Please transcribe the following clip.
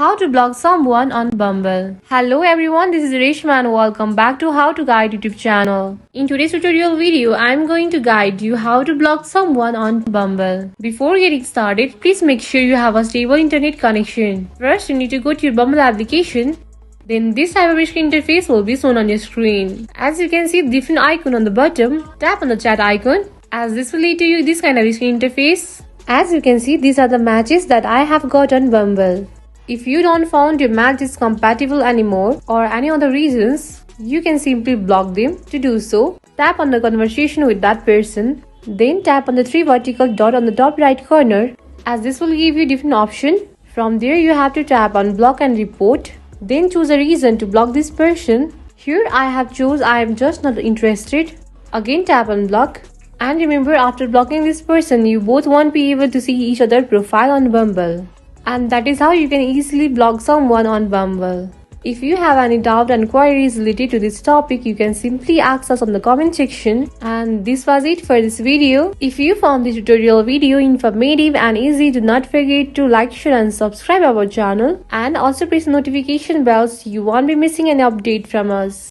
How to block someone on Bumble. Hello everyone, this is Reshma and welcome back to How to Guide YouTube channel. In today's tutorial video, I am going to guide you how to block someone on Bumble. Before getting started, please make sure you have a stable internet connection. First, you need to go to your Bumble application. Then this type of screen interface will be shown on your screen. As you can see different icon on the bottom, tap on the chat icon as this will lead to you this kind of screen interface. As you can see, these are the matches that I have got on Bumble. If you don't found your match is compatible anymore or any other reasons, you can simply block them. To do so, tap on the conversation with that person, then tap on the three vertical dot on the top right corner as this will give you different option. From there you have to tap on block and report, then choose a reason to block this person. Here I have chose I am just not interested. Again tap on block. And remember, after blocking this person, you both won't be able to see each other's profile on Bumble. And that is how you can easily block someone on Bumble. If you have any doubt and queries related to this topic, you can simply ask us on the comment section. And this was it for this video. If you found this tutorial video informative and easy, do not forget to like, share and subscribe our channel. And also press notification bell so you won't be missing any update from us.